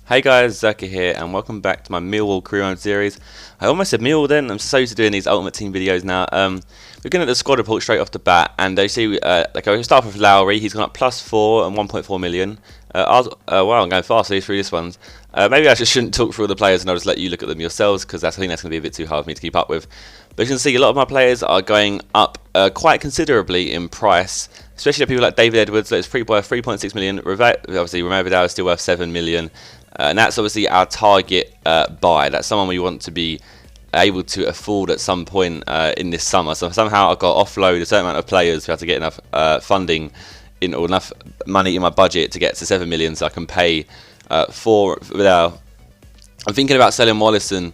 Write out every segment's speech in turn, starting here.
Hey guys, Zerkaa here, and welcome back to my Millwall career mode series. I almost said Millwall then. I'm so used to doing these Ultimate Team videos now. We're going at the squad report straight off the bat, and they see like I start off with Lowry. He's gone up +4 and 1.4 million. Wow, I'm going fast through this ones. Maybe I just shouldn't talk through all the players, and I'll just let you look at them yourselves, because I think that's going to be a bit too hard for me to keep up with. But you can see a lot of my players are going up quite considerably in price, especially people like David Edwards. That's worth 3.6 million. Obviously, Romeo Vidal is still worth 7 million. And that's obviously our target buy. That's someone we want to be able to afford at some point in this summer. So somehow I've got to offload a certain amount of players to have to get enough funding or enough money in my budget to get to 7 million so I can pay for Vidal. I'm thinking about selling Wallison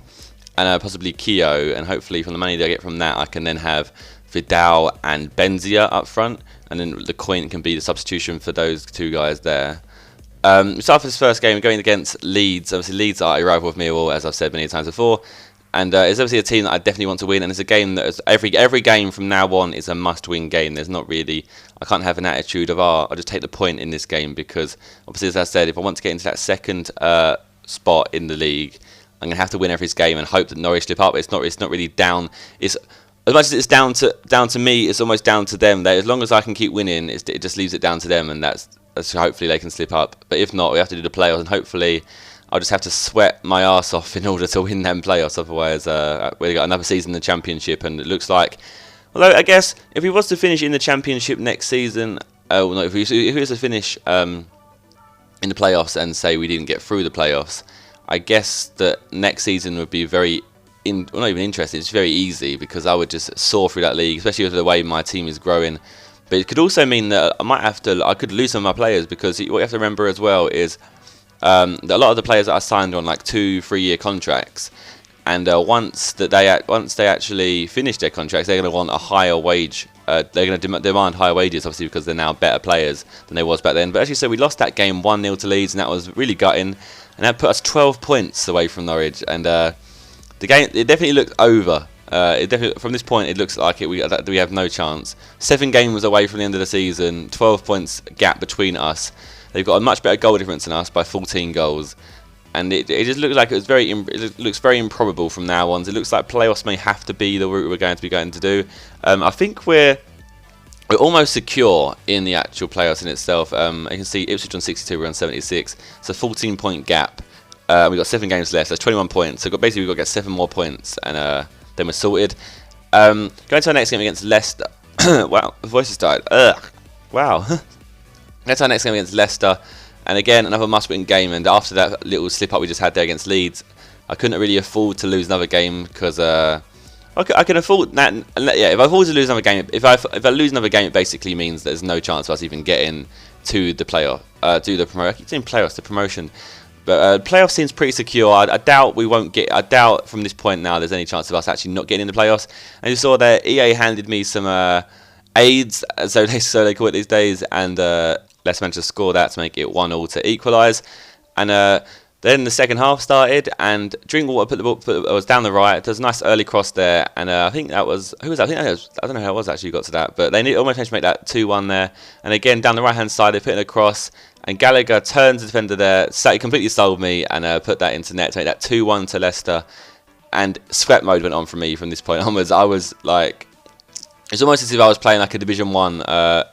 and possibly Keo, and hopefully from the money that I get from that I can then have Vidal and Benzia up front, and then the coin can be the substitution for those two guys there. We start off this first game going against Leeds. Obviously, Leeds are a rival of Millwall, as I've said many times before, and it's obviously a team that I definitely want to win. And it's a game that every game from now on is a must-win game. There's not really, I can't have an attitude of I'll just take the point in this game, because obviously, as I said, if I want to get into that second spot in the league, I'm gonna have to win every game and hope that Norwich slip up. It's not really down. It's as much as it's down to me, it's almost down to them. As long as I can keep winning, it just leaves it down to them, and that's hopefully they can slip up. But if not, we have to do the playoffs, and hopefully I'll just have to sweat my arse off in order to win them playoffs. Otherwise, we've got another season in the Championship, and it looks like, although I guess if he was to finish in the Championship next season, no, if he was to finish in the playoffs and say we didn't get through the playoffs, I guess that next season would be well, not even interesting. It's very easy, because I would just soar through that league, especially with the way my team is growing. But it could also mean that I could lose some of my players, because what you have to remember as well is that a lot of the players that I signed on like 2-3 year contracts, and once they actually finish their contracts, they're going to want a higher wage. They're going to demand higher wages, obviously, because they're now better players than they was back then. But as you said, we lost that game 1-0 to Leeds, and that was really gutting, and that put us 12 points away from Norwich. And the game, it definitely looked over. From this point, it looks like we have no chance. 7 games away from the end of the season, 12 points gap between us. They've got a much better goal difference than us by 14 goals, and it just looks like it looks very improbable from now on. It looks like playoffs may have to be the route we're going to do. I think we're almost secure in the actual playoffs in itself. You can see Ipswich on 62, we're on 76. It's a 14-point gap. We've got 7 games left. That's 21 points. So basically, we've got to get 7 more points, and then we're sorted. Going to our next game against Leicester. Wow, the voice has died. Ugh. Wow. Going to our next game against Leicester. And again, another must-win game. And after that little slip-up we just had there against Leeds, I couldn't really afford to lose another game, because I can afford that. Yeah, if I afford to lose another game, if I lose another game, it basically means there's no chance of us even getting to the playoff, I keep saying playoffs, the promotion. But playoffs seems pretty secure. I doubt we won't get. I doubt from this point now there's any chance of us actually not getting in the playoffs. And you saw there, EA handed me some aids, so they call it these days, and Leicester managed to score that to make it 1-1 to equalise. And then the second half started, and Drinkwater put the ball was down the right. There's a nice early cross there, and I think that was I don't know how it was actually got to that, but they almost managed to make that 2-1 there. And again down the right hand side they put in a cross. And Gallagher turns the defender there, he completely sold me, and put that into net to make that 2-1 to Leicester. And sweat mode went on for me from this point onwards. I was like, it's almost as if I was playing like a Division 1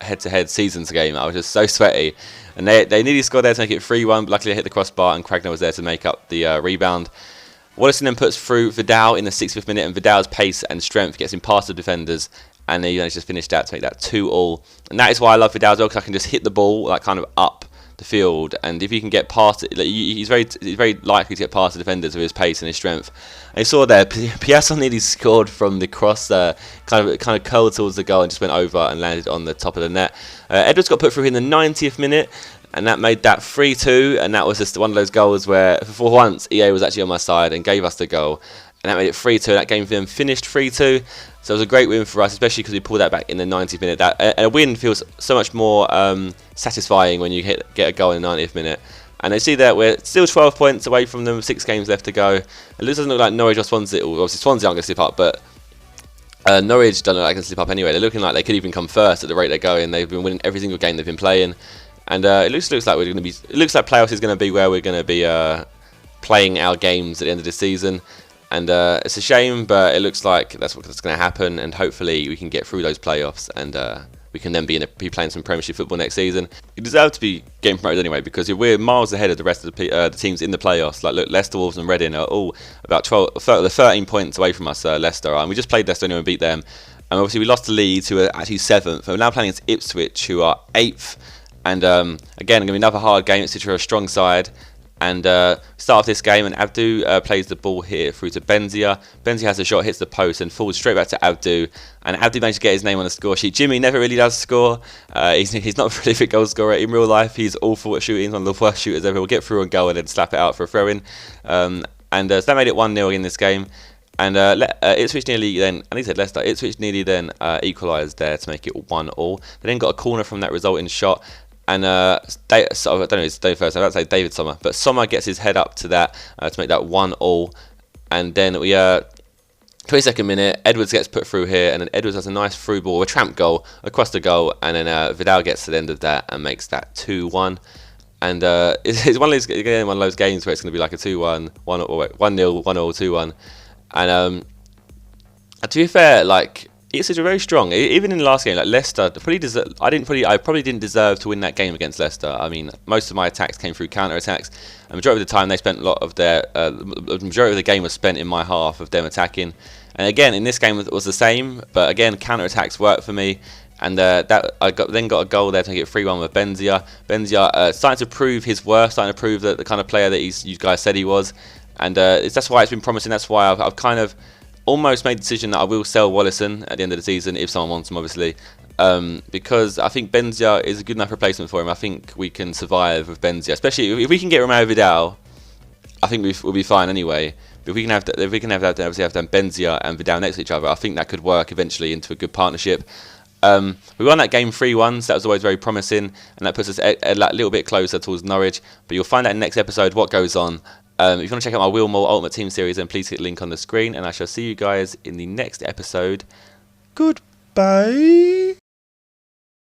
head-to-head seasons game. I was just so sweaty. And they nearly scored there to make it 3-1, but luckily I hit the crossbar, and Cragner was there to make up the rebound. Wallison then puts through Vidal in the 65th minute, and Vidal's pace and strength gets him past the defenders. And then he just finished that to make that 2-2. And that is why I love Vidal as well, because I can just hit the ball like kind of up the field, and if he can get past it, he's very likely to get past the defenders with his pace and his strength. And you saw there, Piazza nearly scored from the cross, kind of curled towards the goal and just went over and landed on the top of the net. Edwards got put through in the 90th minute, and that made that 3-2. And that was just one of those goals where, for once, EA was actually on my side and gave us the goal. And that made it 3-2. That game for them finished 3-2. So it was a great win for us, especially because we pulled that back in the 90th minute. And a win feels so much more satisfying when you get a goal in the 90th minute. And they see that we're still 12 points away from them, 6 games left to go. It doesn't look like Norwich or Swansea, obviously Swansea aren't going to slip up, but Norwich don't look like they can slip up anyway. They're looking like they could even come first at the rate they're going. They've been winning every single game they've been playing. and it looks like we're going to be. It looks like playoffs is going to be where we're going to be playing our games at the end of the season. And it's a shame, but it looks like that's what's going to happen, and hopefully we can get through those playoffs, and we can then be playing some Premiership football next season. You deserve to be getting promoted anyway, because we're miles ahead of the rest of the teams in the playoffs. Like, look, Leicester, Wolves and Reading are all about 13 points away from us, Leicester are, and we just played Leicester and beat them. And obviously we lost to Leeds, who are actually 7th, and we're now playing against Ipswich, who are 8th. And again, going to be another hard game. Ipswich are a strong side. And start off this game, and Abdu plays the ball here through to Benzia. Benzia has a shot, hits the post, and falls straight back to Abdu. And Abdu managed to get his name on the score sheet. Jimmy never really does score. He's not a prolific goal scorer in real life. He's awful at shooting. He's one of the worst shooters ever. He'll get through and goal and then slap it out for a throw-in. So that made it 1-0 in this game. And Ipswich nearly then, and he said Leicester, Ipswich nearly then equalised there to make it 1-1. They then got a corner from that resulting shot. And I don't know his first name, I'd say David Sommer. But Sommer gets his head up to that to make that 1-1. And then we 22nd minute, Edwards gets put through here, and then Edwards has a nice through ball, a tramp goal across the goal, and then Vidal gets to the end of that and makes that 2-1. And it's one of those games where it's going to be like a 2-1, 1-0, 1-0, 2-1. And to be fair, like, Ipswich are very strong. Even in the last game, like Leicester, I probably didn't deserve to win that game against Leicester. I mean, most of my attacks came through counter attacks, and majority of the time they spent a lot of their the majority of the game was spent in my half of them attacking. And again, in this game it was the same, but again, counter attacks worked for me. And that I then got a goal there to make it 3-1 with Benzia. Benzia starting to prove his worth, starting to prove that the kind of player that you guys said he was. And that's why it's been promising. That's why I've kind of almost made the decision that I will sell Wallison at the end of the season if someone wants him, obviously, because I think Benzia is a good enough replacement for him. I think we can survive with Benzia, especially if we can get Romeo Vidal. I think we'll be fine anyway. But if we can have Benzia and Vidal next to each other, I think that could work eventually into a good partnership. We won that game 3-1, so that was always very promising, and that puts us a little bit closer towards Norwich. But you'll find out in the next episode what goes on. If you want to check out my Millwall Ultimate Team series, then please hit the link on the screen, and I shall see you guys in the next episode. Goodbye.